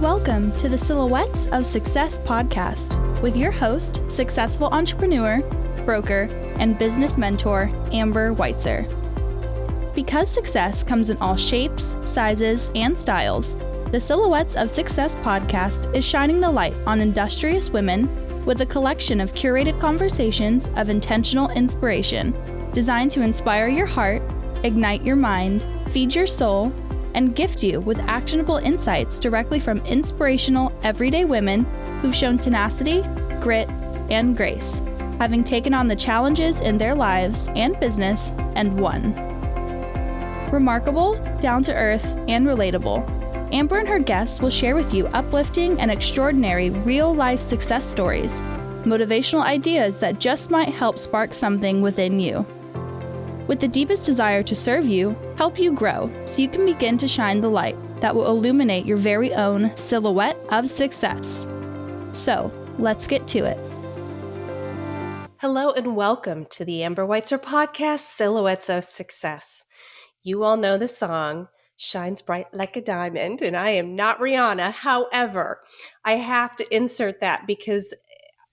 Welcome to the Silhouettes of Success podcast with your host, successful entrepreneur, broker, and business mentor, Amber Weitzer. Because success comes in all shapes, sizes, and styles, the Silhouettes of Success podcast is shining the light on industrious women with a collection of curated conversations of intentional inspiration designed to inspire your heart, ignite your mind, feed your soul, and gift you with actionable insights directly from inspirational, everyday women who've shown tenacity, grit, and grace, having taken on the challenges in their lives and business and won. Remarkable, down-to-earth, and relatable, Amber and her guests will share with you uplifting and extraordinary real-life success stories, motivational ideas that just might help spark something within you. With the deepest desire to serve you, help you grow, so you can begin to shine the light that will illuminate your very own silhouette of success. So, let's get to it. Hello and welcome to the Amber Weitzer podcast, Silhouettes of Success. You all know the song, Shines Bright Like a Diamond, and I am not Rihanna. However, I have to insert that because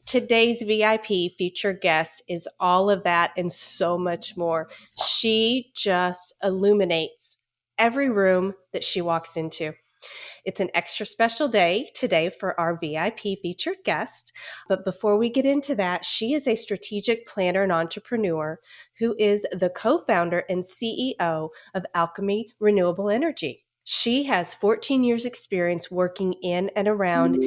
today's VIP featured guest is all of that and so much more. She just illuminates every room that she walks into. It's an extra special day today for our VIP featured guest. But before we get into that, she is a strategic planner and entrepreneur who is the co-founder and CEO of Alchemy Renewable Energy. She has 14 years experience working in and around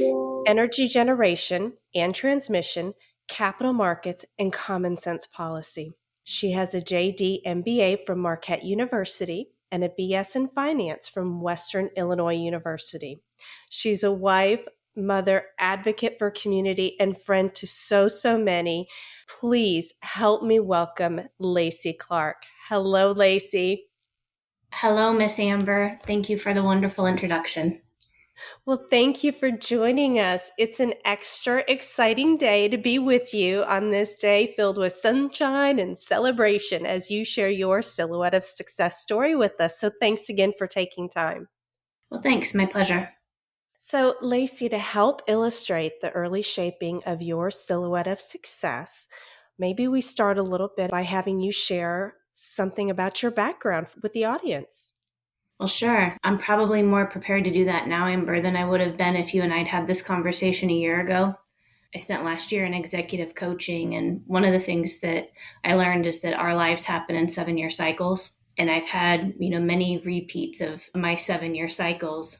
energy generation and transmission, capital markets, and common sense policy. She has a JD MBA from Marquette University and a BS in finance from Western Illinois University. She's a wife, mother, advocate for community, and friend to so many. Please help me welcome Lacie Clark. Hello, Lacie. Hello, Miss Amber. Thank you for the wonderful introduction. Well, thank you for joining us. It's an extra exciting day to be with you on this day filled with sunshine and celebration as you share your Silhouette of Success story with us. So thanks again for taking time. Well, thanks. My pleasure. So, Lacie, to help illustrate the early shaping of your Silhouette of Success, maybe we start a little bit by having you share something about your background with the audience. Well, sure. I'm probably more prepared to do that now, Amber, than I would have been if you and I'd had this conversation a year ago. I spent last year in executive coaching, and one of the things that I learned is that our lives happen in 7-year cycles. And I've had, many repeats of my 7-year cycles.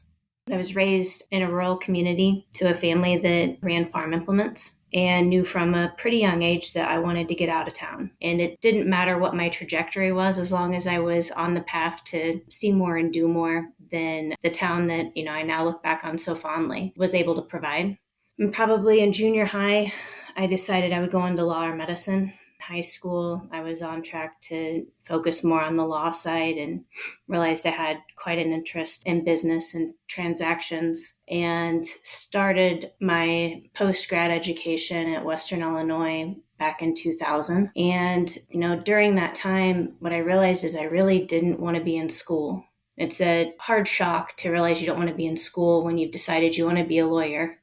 I was raised in a rural community to a family that ran farm implements and knew from a pretty young age that I wanted to get out of town. And it didn't matter what my trajectory was, as long as I was on the path to see more and do more than the town that, I now look back on so fondly was able to provide. And probably in junior high, I decided I would go into law or medicine. High school, I was on track to focus more on the law side and realized I had quite an interest in business and transactions, and started my post-grad education at Western Illinois back in 2000. And, during that time, what I realized is I really didn't want to be in school. It's a hard shock to realize you don't want to be in school when you've decided you want to be a lawyer.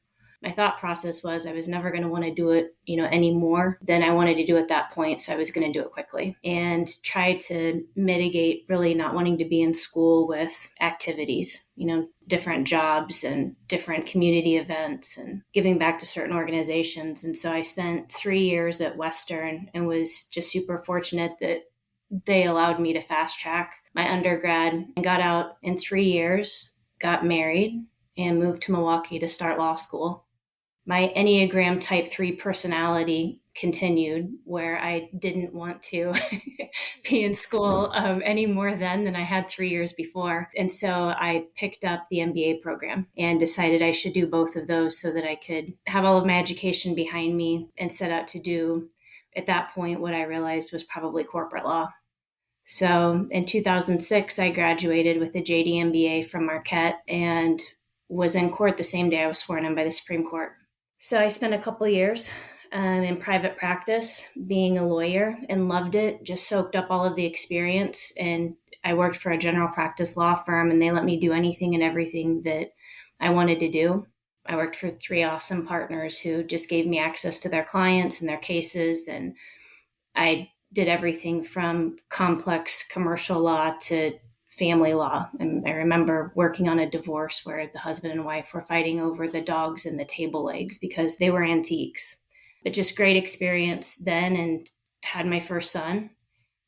My thought process was I was never going to want to do it, any more than I wanted to do at that point. So I was going to do it quickly and try to mitigate really not wanting to be in school with activities, different jobs and different community events and giving back to certain organizations. And so I spent 3 years at Western and was just super fortunate that they allowed me to fast track my undergrad and got out in 3 years, got married, and moved to Milwaukee to start law school. My Enneagram Type 3 personality continued, where I didn't want to be in school any more then than I had 3 years before. And so I picked up the MBA program and decided I should do both of those so that I could have all of my education behind me and set out to do, at that point, what I realized was probably corporate law. So in 2006, I graduated with a JD MBA from Marquette and was in court the same day I was sworn in by the Supreme Court. So I spent a couple years in private practice being a lawyer and loved it, just soaked up all of the experience. And I worked for a general practice law firm, and they let me do anything and everything that I wanted to do. I worked for 3 awesome partners who just gave me access to their clients and their cases. And I did everything from complex commercial law to family law. And I remember working on a divorce where the husband and wife were fighting over the dogs and the table legs because they were antiques. But just great experience then, and had my first son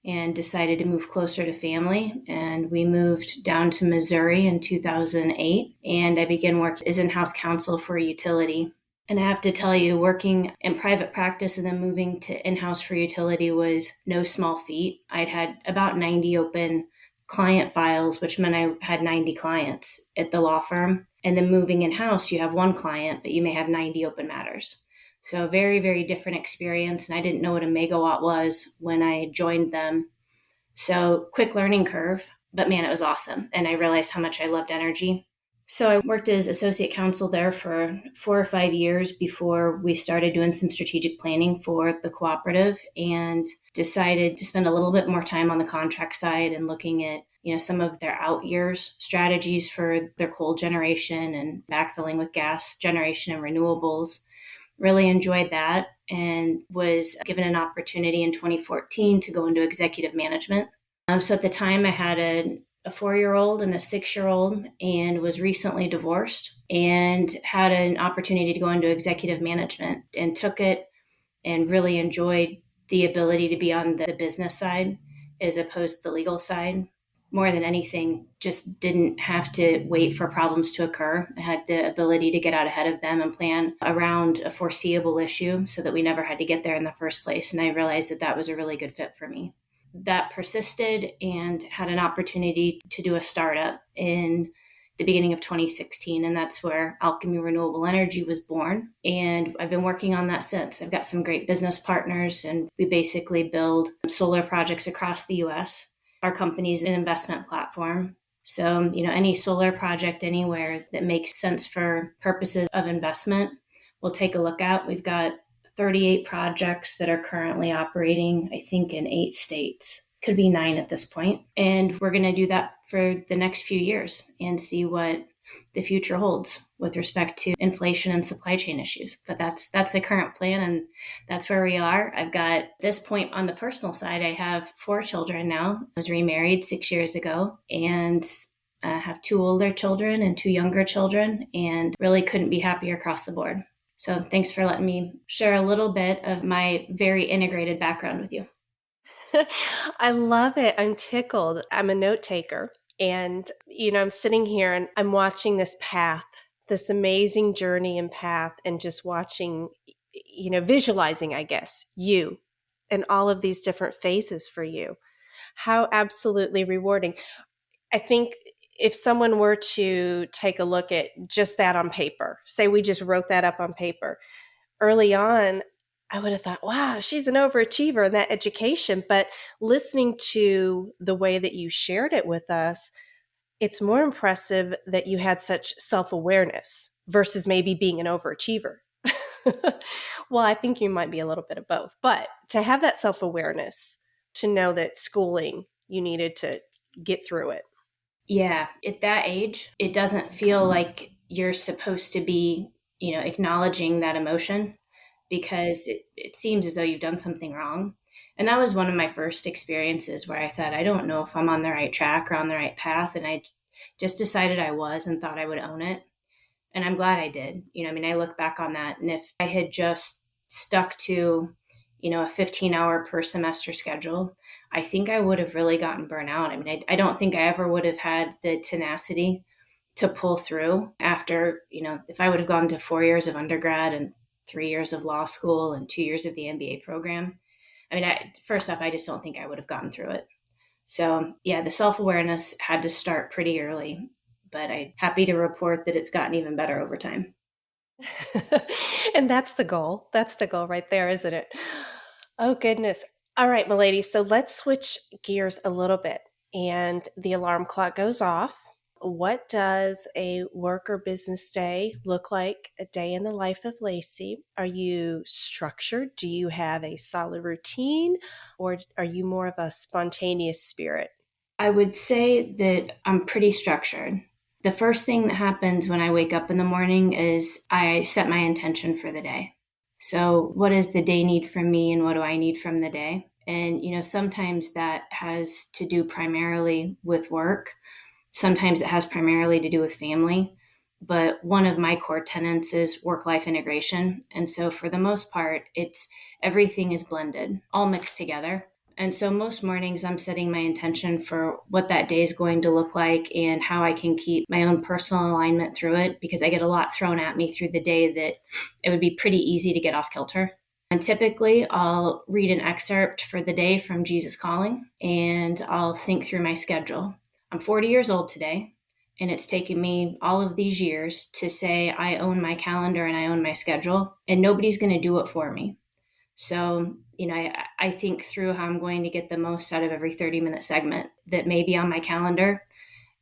and decided to move closer to family. And we moved down to Missouri in 2008. And I began work as in-house counsel for a utility. And I have to tell you, working in private practice and then moving to in-house for utility was no small feat. I'd had about 90 open client files, which meant I had 90 clients at the law firm. And then moving in-house, you have one client, but you may have 90 open matters. So a very, very different experience. And I didn't know what a megawatt was when I joined them. So quick learning curve, but man, it was awesome. And I realized how much I loved energy. So I worked as associate counsel there for 4 or 5 years before we started doing some strategic planning for the cooperative, and decided to spend a little bit more time on the contract side and looking at some of their out years strategies for their coal generation and backfilling with gas generation and renewables. Really enjoyed that, and was given an opportunity in 2014 to go into executive management. So at the time I had a 4-year-old and a 6-year-old, and was recently divorced, and had an opportunity to go into executive management, and took it and really enjoyed the ability to be on the business side as opposed to the legal side. More than anything, just didn't have to wait for problems to occur. I had the ability to get out ahead of them and plan around a foreseeable issue so that we never had to get there in the first place. And I realized that that was a really good fit for me. That persisted, and had an opportunity to do a startup in the beginning of 2016. And that's where Alchemy Renewable Energy was born. And I've been working on that since. I've got some great business partners, and we basically build solar projects across the US. Our company's an investment platform. So, any solar project anywhere that makes sense for purposes of investment, we'll take a look at. We've got 38 projects that are currently operating, I think, in 8 states. Could be 9 at this point. And we're going to do that for the next few years and see what the future holds with respect to inflation and supply chain issues. But that's the current plan, and that's where we are. I've got this point on the personal side. I have 4 children now. I was remarried 6 years ago, and I have 2 older children and 2 younger children, and really couldn't be happier across the board. So thanks for letting me share a little bit of my very integrated background with you. I love it. I'm tickled. I'm a note taker. And, I'm sitting here and I'm watching this path, this amazing journey and path, and just watching, visualizing, I guess, you and all of these different phases for you. How absolutely rewarding. I think if someone were to take a look at just that on paper, say we just wrote that up on paper, early on, I would have thought, wow, she's an overachiever in that education. But listening to the way that you shared it with us, it's more impressive that you had such self-awareness versus maybe being an overachiever. Well, I think you might be a little bit of both. But to have that self-awareness, to know that schooling, you needed to get through it. Yeah, at that age, it doesn't feel like you're supposed to be, acknowledging that emotion, because it seems as though you've done something wrong. And that was one of my first experiences where I thought, I don't know if I'm on the right track or on the right path. And I just decided I was, and thought I would own it. And I'm glad I did. I look back on that. And if I had just stuck to, a 15-hour per semester schedule, I think I would have really gotten burnt out. I don't think I ever would have had the tenacity to pull through after, if I would have gone to 4 years of undergrad and 3 years of law school and 2 years of the MBA program. First off, I just don't think I would have gotten through it. So yeah, the self-awareness had to start pretty early, but I'm happy to report that it's gotten even better over time. And that's the goal. That's the goal right there, isn't it? Oh, goodness. All right, my ladies. So let's switch gears a little bit. And the alarm clock goes off. What does a work or business day look like, a day in the life of Lacie? Are you structured? Do you have a solid routine, or are you more of a spontaneous spirit? I would say that I'm pretty structured. The first thing that happens when I wake up in the morning is I set my intention for the day. So what does the day need from me and what do I need from the day? And, sometimes that has to do primarily with work. Sometimes it has primarily to do with family. But one of my core tenets is work-life integration. And so for the most part, everything is blended, all mixed together. And so most mornings I'm setting my intention for what that day is going to look like and how I can keep my own personal alignment through it, because I get a lot thrown at me through the day that it would be pretty easy to get off kilter. And typically I'll read an excerpt for the day from Jesus Calling, and I'll think through my schedule. I'm 40 years old today, and it's taken me all of these years to say I own my calendar and I own my schedule, and nobody's going to do it for me. So, I think through how I'm going to get the most out of every 30-minute segment that may be on my calendar,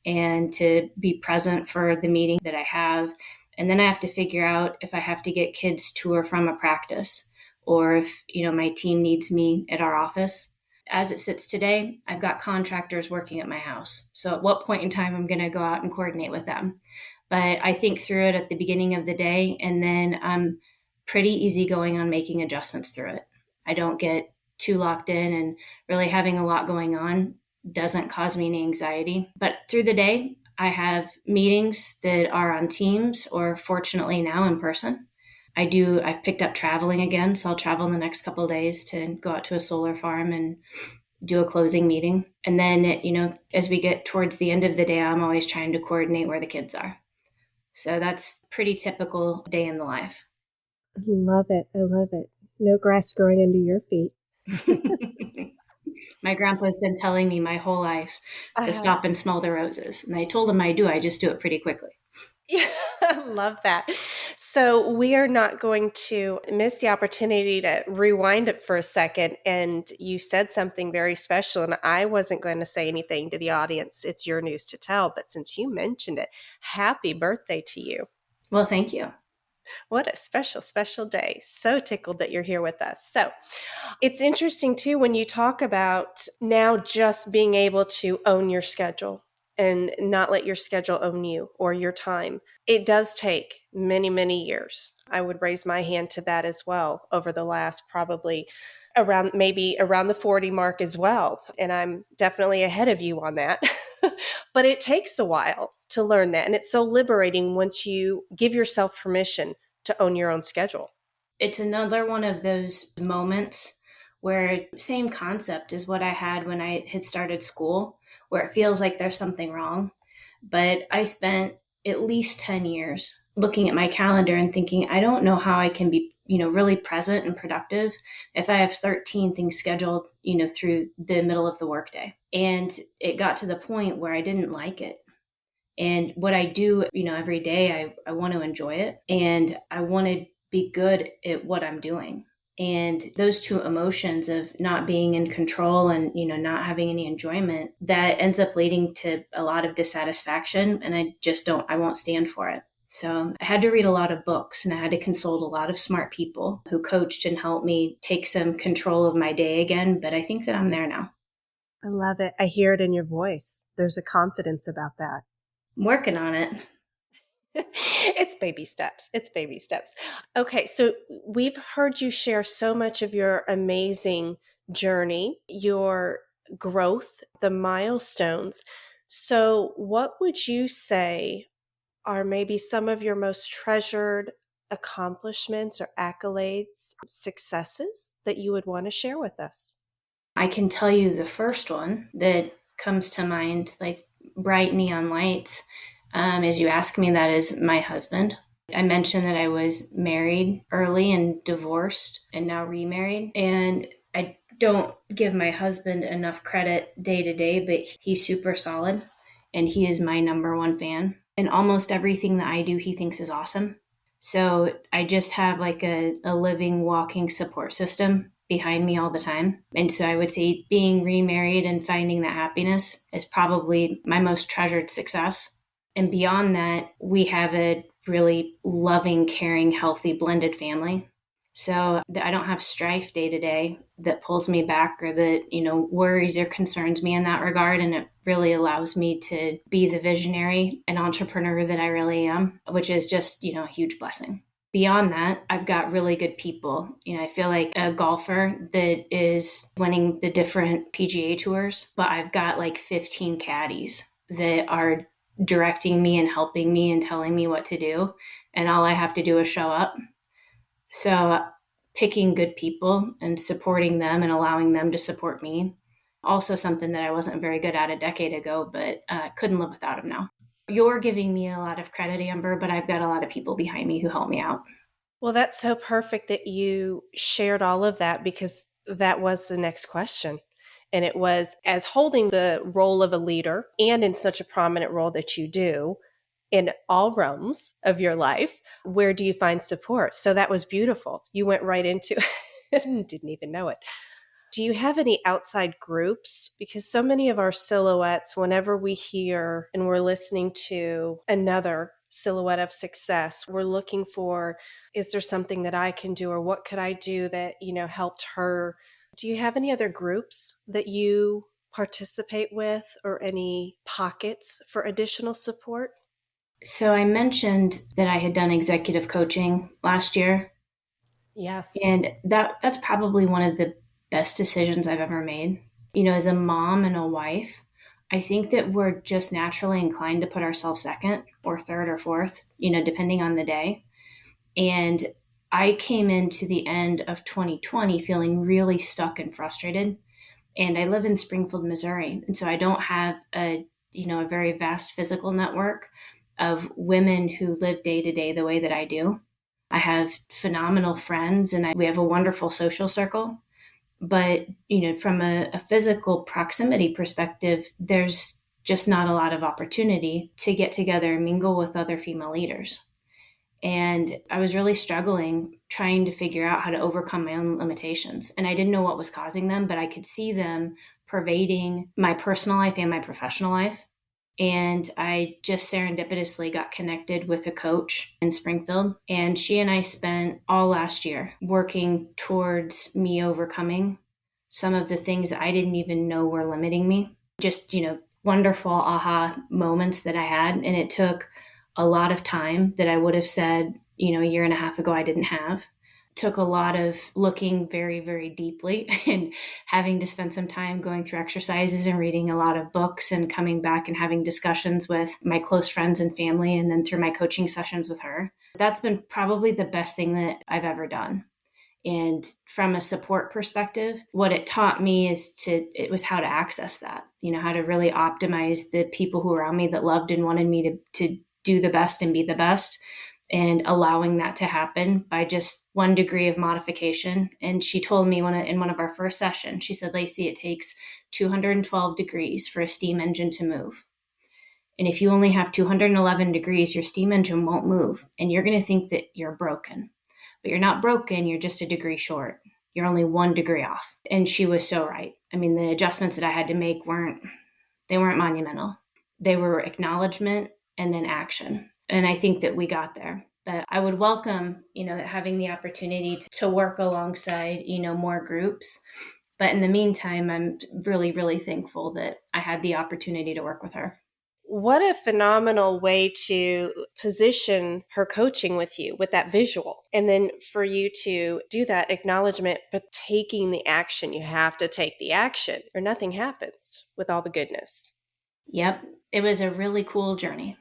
and to be present for the meeting that I have. And then I have to figure out if I have to get kids to or from a practice, or if, my team needs me at our office. As it sits today, I've got contractors working at my house. So at what point in time I'm going to go out and coordinate with them. But I think through it at the beginning of the day, and then I'm pretty easygoing on making adjustments through it. I don't get too locked in, and really having a lot going on doesn't cause me any anxiety. But through the day, I have meetings that are on Teams, or fortunately now in person. I've picked up traveling again, so I'll travel in the next couple of days to go out to a solar farm and do a closing meeting. And then, as we get towards the end of the day, I'm always trying to coordinate where the kids are. So that's pretty typical day in the life. I love it. I love it. No grass growing under your feet. My grandpa's been telling me my whole life to stop and smell the roses. And I told him I just do it pretty quickly. Yeah, I love that. So we are not going to miss the opportunity to rewind it for a second. And you said something very special, and I wasn't going to say anything to the audience. It's your news to tell. But since you mentioned it, happy birthday to you. Well, thank you. What a special, special day. So tickled that you're here with us. So it's interesting too, when you talk about now just being able to own your schedule and not let your schedule own you or your time. It does take many, many years. I would raise my hand to that as well over the last probably around the 40 mark as well. And I'm definitely ahead of you on that. But it takes a while to learn that. And it's so liberating once you give yourself permission to own your own schedule. It's another one of those moments where same concept as what I had when I had started school, where it feels like there's something wrong. But I spent at least 10 years looking at my calendar and thinking, I don't know how I can be, really present and productive if I have 13 things scheduled, through the middle of the workday. And it got to the point where I didn't like it. And what I do, every day, I want to enjoy it, and I want to be good at what I'm doing. And those two emotions of not being in control and, not having any enjoyment, that ends up leading to a lot of dissatisfaction. And I won't stand for it. So I had to read a lot of books, and I had to consult a lot of smart people who coached and helped me take some control of my day again. But I think that I'm there now. I love it. I hear it in your voice. There's a confidence about that. I'm working on it. It's baby steps. It's baby steps. Okay, so we've heard you share so much of your amazing journey, your growth, the milestones. So what would you say are maybe some of your most treasured accomplishments or accolades, successes that you would want to share with us? I can tell you the first one that comes to mind, like bright neon lights, as you ask me, that is my husband. I mentioned that I was married early and divorced and now remarried. And I don't give my husband enough credit day to day, but he's super solid, and he is my number one fan. And almost everything that I do, he thinks is awesome. So I just have like a living, walking support system behind me all the time. And so I would say being remarried and finding that happiness is probably my most treasured success. And beyond that, we have a really loving, caring, healthy, blended family. So I don't have strife day to day. that pulls me back or that, worries or concerns me in that regard. And it really allows me to be the visionary and entrepreneur that I really am, which is just, a huge blessing. Beyond that, I've got really good people. I feel like a golfer that is winning the different PGA tours, but I've got like 15 caddies that are directing me and helping me and telling me what to do. And all I have to do is show up. So picking good people and supporting them and allowing them to support me. Also something that I wasn't very good at a decade ago, but couldn't live without them now. You're giving me a lot of credit, Amber, but I've got a lot of people behind me who help me out. Well, that's so perfect that you shared all of that, because that was the next question. And it was, as holding the role of a leader and in such a prominent role that you do in all realms of your life, where do you find support? So that was beautiful. You went right into it and didn't even know it. Do you have any outside groups? Because so many of our silhouettes, whenever we hear and we're listening to another silhouette of success, we're looking for, is there something that I can do, or what could I do that, helped her? Do you have any other groups that you participate with, or any pockets for additional support? So I mentioned that I had done executive coaching last year. Yes. And that's probably one of the best decisions I've ever made. As a mom and a wife, I think that we're just naturally inclined to put ourselves second or third or fourth, depending on the day. And I came into the end of 2020 feeling really stuck and frustrated. And I live in Springfield, Missouri. And so I don't have a very vast physical network of women who live day to day the way that I do. I have phenomenal friends and we have a wonderful social circle. But, from a physical proximity perspective, there's just not a lot of opportunity to get together and mingle with other female leaders. And I was really struggling trying to figure out how to overcome my own limitations. And I didn't know what was causing them, but I could see them pervading my personal life and my professional life. And I just serendipitously got connected with a coach in Springfield. And she and I spent all last year working towards me overcoming some of the things that I didn't even know were limiting me. Just, wonderful aha moments that I had. And it took a lot of time that I would have said, a year and a half ago, I didn't have. Took a lot of looking very, very deeply and having to spend some time going through exercises and reading a lot of books and coming back and having discussions with my close friends and family, and then through my coaching sessions with her. That's been probably the best thing that I've ever done. And from a support perspective, what it taught me it was how to access that, how to really optimize the people who were around me that loved and wanted me to do the best and be the best, and allowing that to happen by just one degree of modification. And she told me in one of our first sessions, she said, Lacie, it takes 212 degrees for a steam engine to move. And if you only have 211 degrees, your steam engine won't move. And you're going to think that you're broken. But you're not broken, you're just a degree short. You're only 1 degree off. And she was so right. I mean, the adjustments that I had to make weren't monumental. They were acknowledgement and then action. And I think that we got there. But I would welcome, having the opportunity to work alongside, more groups. But in the meantime, I'm really, really thankful that I had the opportunity to work with her. What a phenomenal way to position her coaching with you, with that visual. And then for you to do that acknowledgement, but taking the action. You have to take the action or nothing happens with all the goodness. Yep. It was a really cool journey.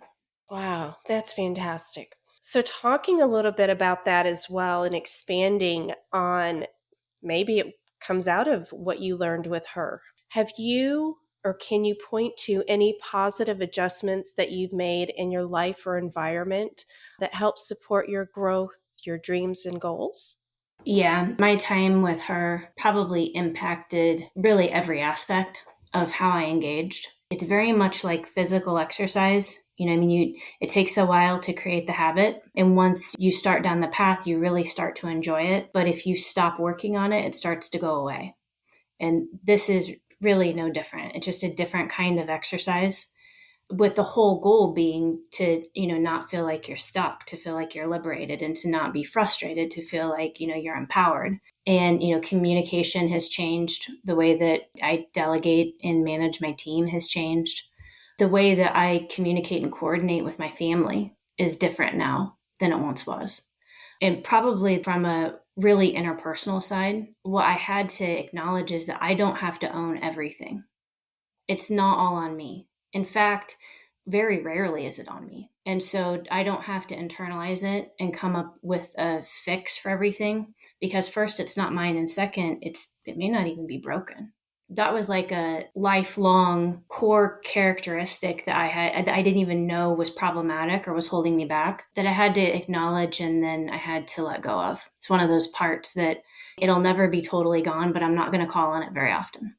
Wow, that's fantastic. So talking a little bit about that as well, and expanding on, maybe it comes out of what you learned with her. Have you, or can you point to any positive adjustments that you've made in your life or environment that help support your growth, your dreams and goals? Yeah, my time with her probably impacted really every aspect of how I engaged. It's very much like physical exercise. It takes a while to create the habit. And once you start down the path, you really start to enjoy it. But if you stop working on it, it starts to go away. And this is really no different. It's just a different kind of exercise, with the whole goal being to, not feel like you're stuck, to feel like you're liberated, and to not be frustrated, to feel like, you're empowered. And, communication has changed. The way that I delegate and manage my team has changed. The way that I communicate and coordinate with my family is different now than it once was. And probably from a really interpersonal side, what I had to acknowledge is that I don't have to own everything. It's not all on me. In fact, very rarely is it on me. And so I don't have to internalize it and come up with a fix for everything, because first, it's not mine. And second, it may not even be broken. That was like a lifelong core characteristic that I didn't even know was problematic or was holding me back, that I had to acknowledge and then I had to let go of. It's one of those parts that it'll never be totally gone, but I'm not going to call on it very often.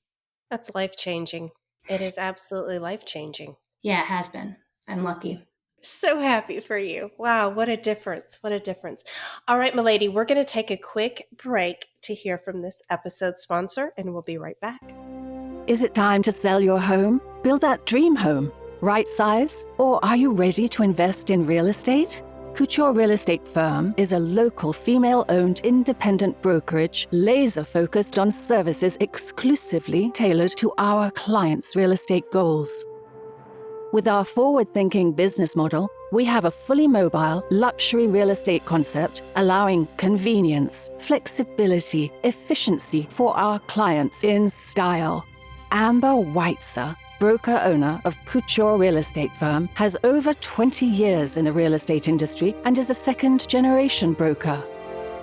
That's life-changing. It is absolutely life-changing. Yeah, it has been. I'm lucky. So happy for you. Wow, what a difference. What a difference. All right, milady, we're going to take a quick break to hear from this episode's sponsor, and we'll be right back. Is it time to sell your home? Build that dream home? Right size? Or are you ready to invest in real estate? Couture Real Estate Firm is a local female-owned independent brokerage laser-focused on services exclusively tailored to our clients' real estate goals. With our forward-thinking business model, we have a fully mobile, luxury real estate concept allowing convenience, flexibility, efficiency for our clients in style. Amber Weitzer, broker-owner of Couture Real Estate Firm, has over 20 years in the real estate industry and is a second-generation broker.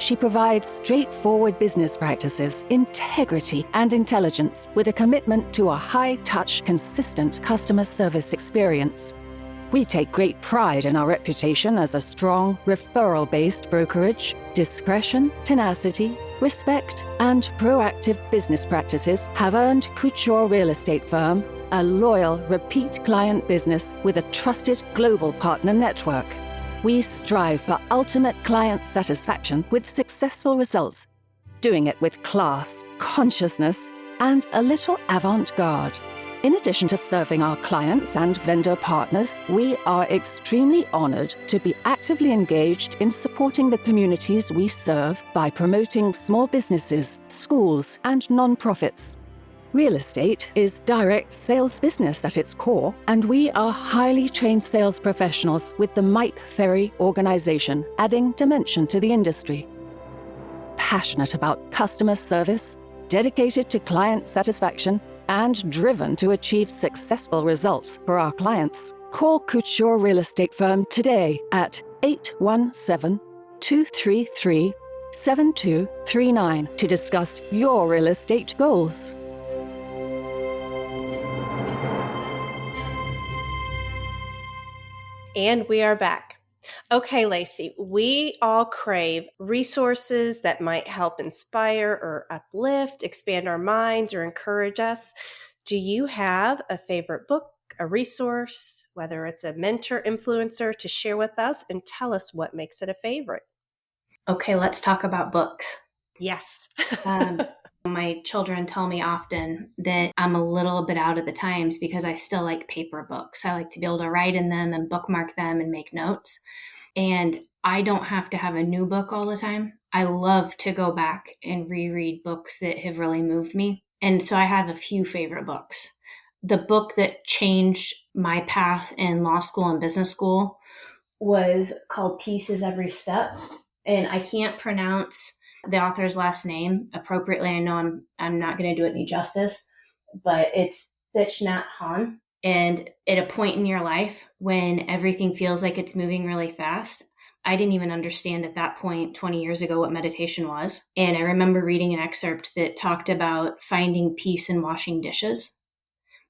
She provides straightforward business practices, integrity, and intelligence with a commitment to a high-touch, consistent customer service experience. We take great pride in our reputation as a strong, referral-based brokerage. Discretion, tenacity, respect, and proactive business practices have earned Couture Real Estate Firm a loyal, repeat client business with a trusted global partner network. We strive for ultimate client satisfaction with successful results, doing it with class, consciousness, and a little avant-garde. In addition to serving our clients and vendor partners, we are extremely honored to be actively engaged in supporting the communities we serve by promoting small businesses, schools, and nonprofits. Real estate is direct sales business at its core, and we are highly trained sales professionals with the Mike Ferry organization, adding dimension to the industry. Passionate about customer service, dedicated to client satisfaction, and driven to achieve successful results for our clients. Call Couture Real Estate Firm today at 817-233-7239 to discuss your real estate goals. And we are back. Okay, Lacie, we all crave resources that might help inspire or uplift, expand our minds, or encourage us. Do you have a favorite book, a resource, whether it's a mentor, influencer, to share with us, and tell us what makes it a favorite? Okay, let's talk about books. Yes. My children tell me often that I'm a little bit out of the times because I still like paper books. I like to be able to write in them and bookmark them and make notes. And I don't have to have a new book all the time. I love to go back and reread books that have really moved me. And so I have a few favorite books. The book that changed my path in law school and business school was called Peace is Every Step. And I can't pronounce the author's last name appropriately. I know I'm not going to do it any justice, but it's Thich Nhat Hanh. And at a point in your life when everything feels like it's moving really fast, I didn't even understand at that point 20 years ago what meditation was. And I remember reading an excerpt that talked about finding peace in washing dishes.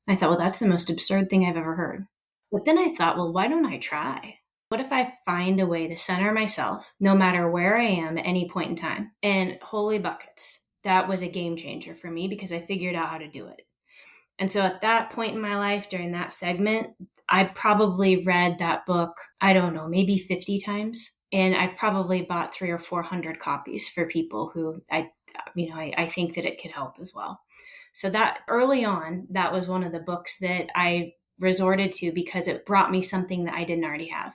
I thought, well, that's the most absurd thing I've ever heard. But then I thought, well, why don't I try? What if I find a way to center myself no matter where I am at any point in time? And holy buckets, that was a game changer for me because I figured out how to do it. And so at that point in my life, during that segment, I probably read that book, I don't know, maybe 50 times. And I've probably bought 300 or 400 copies for people who I think that it could help as well. So that early on, that was one of the books that I resorted to because it brought me something that I didn't already have.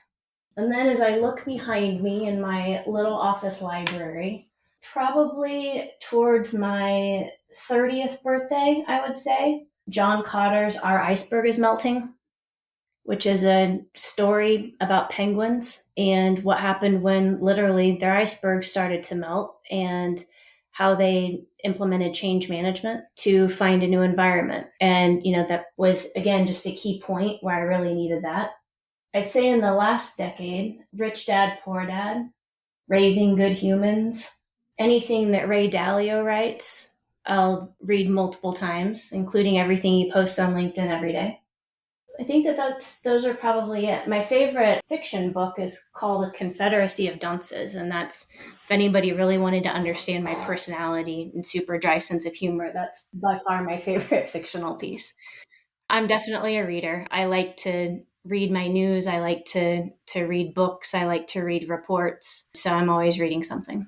And then as I look behind me in my little office library, Probably towards my 30th birthday, I would say. John Cotter's Our Iceberg is Melting, which is a story about penguins and what happened when literally their iceberg started to melt and how they implemented change management to find a new environment. And, that was, again, just a key point where I really needed that. I'd say in the last decade, Rich Dad, Poor Dad, Raising Good Humans, anything that Ray Dalio writes, I'll read multiple times, including everything he posts on LinkedIn every day. I think those are probably it. My favorite fiction book is called A Confederacy of Dunces, and that's, if anybody really wanted to understand my personality and super dry sense of humor, that's by far my favorite fictional piece. I'm definitely a reader. I like to read my news. I like to read books. I like to read reports. So I'm always reading something.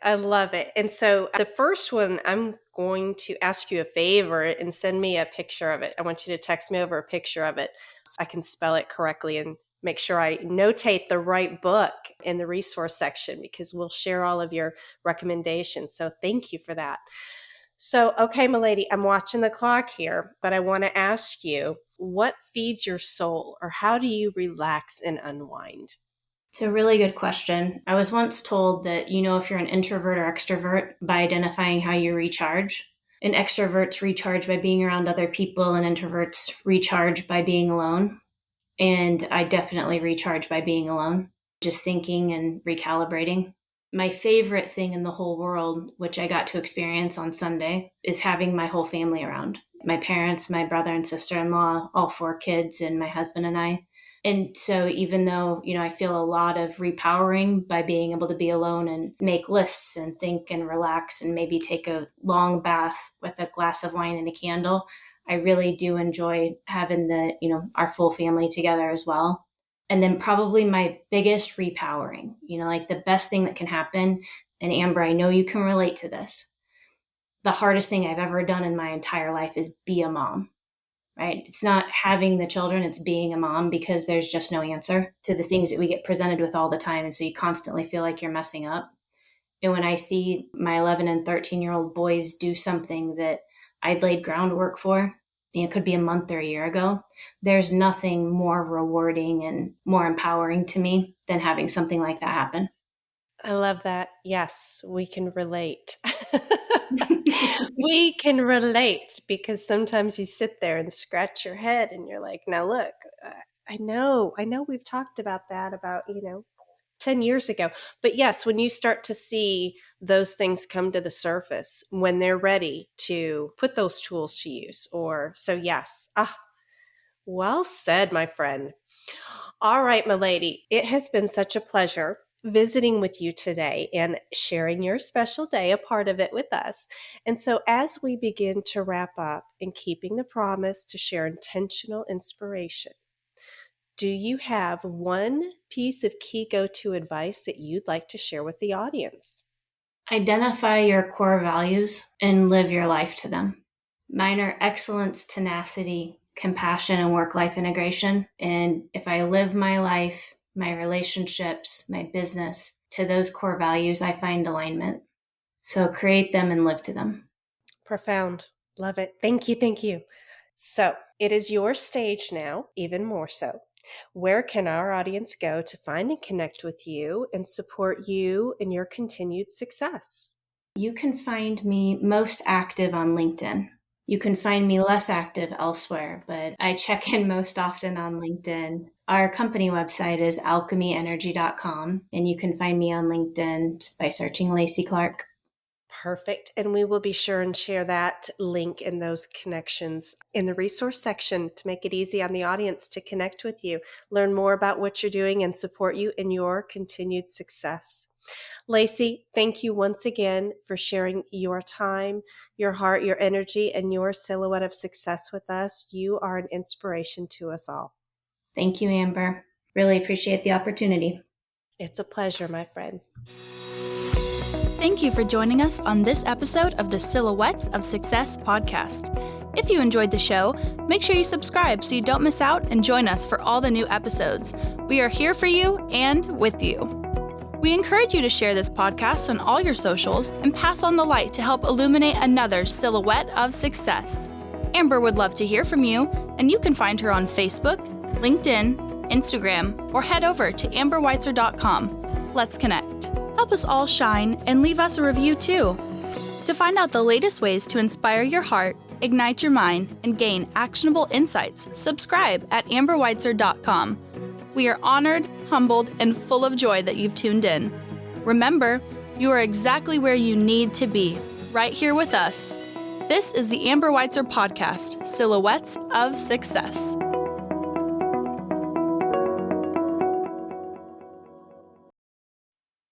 I love it. And so the first one, I'm going to ask you a favor and send me a picture of it. I want you to text me over a picture of it so I can spell it correctly and make sure I notate the right book in the resource section, because we'll share all of your recommendations. So thank you for that. So, okay, my lady, I'm watching the clock here, but I want to ask you, what feeds your soul, or how do you relax and unwind? It's a really good question. I was once told that if you're an introvert or extrovert by identifying how you recharge. And extroverts recharge by being around other people, and introverts recharge by being alone. And I definitely recharge by being alone, just thinking and recalibrating. My favorite thing in the whole world, which I got to experience on Sunday, is having my whole family around. My parents, my brother and sister-in-law, all 4 kids, and my husband and I. And so even though, I feel a lot of repowering by being able to be alone and make lists and think and relax and maybe take a long bath with a glass of wine and a candle, I really do enjoy having our full family together as well. And then probably my biggest repowering, like the best thing that can happen, and Amber, I know you can relate to this. The hardest thing I've ever done in my entire life is be a mom. Right? It's not having the children, it's being a mom, because there's just no answer to the things that we get presented with all the time. And so you constantly feel like you're messing up. And when I see my 11 and 13-year-old boys do something that I'd laid groundwork for, it could be a month or a year ago, there's nothing more rewarding and more empowering to me than having something like that happen. I love that. Yes, we can relate. We can relate, because sometimes you sit there and scratch your head and you're like, now look, I know we've talked about that about, 10 years ago. But yes, when you start to see those things come to the surface, when they're ready to put those tools to use, so yes. Well said, my friend. All right, my lady, it has been such a pleasure visiting with you today and sharing your special day, a part of it, with us. And so as we begin to wrap up and keeping the promise to share intentional inspiration, do you have one piece of key go-to advice that you'd like to share with the audience? Identify your core values and live your life to them. Mine are excellence, tenacity, compassion, and work-life integration. And if I live my life, my relationships, my business to those core values, I find alignment. So create them and live to them. Profound. Love it. Thank you. Thank you. So it is your stage now, even more so. Where can our audience go to find and connect with you and support you in your continued success? You can find me most active on LinkedIn. You can find me less active elsewhere, but I check in most often on LinkedIn. Our company website is alchemyenergy.com, and you can find me on LinkedIn just by searching Lacie Clark. Perfect. And we will be sure and share that link and those connections in the resource section to make it easy on the audience to connect with you, learn more about what you're doing, and support you in your continued success. Lacie, thank you once again for sharing your time, your heart, your energy, and your silhouette of success with us. You are an inspiration to us all. Thank you, Amber. Really appreciate the opportunity. It's a pleasure, my friend. Thank you for joining us on this episode of the Silhouettes of Success podcast. If you enjoyed the show, make sure you subscribe so you don't miss out, and join us for all the new episodes. We are here for you and with you. We encourage you to share this podcast on all your socials and pass on the light to help illuminate another silhouette of success. Amber would love to hear from you, and you can find her on Facebook, LinkedIn, Instagram, or head over to amberweitzer.com. Let's connect. Help us all shine and leave us a review too. To find out the latest ways to inspire your heart, ignite your mind, and gain actionable insights, subscribe at amberweitzer.com. We are honored, humbled, and full of joy that you've tuned in. Remember, you are exactly where you need to be, right here with us. This is the Amber Weitzer Podcast, Silhouettes of Success.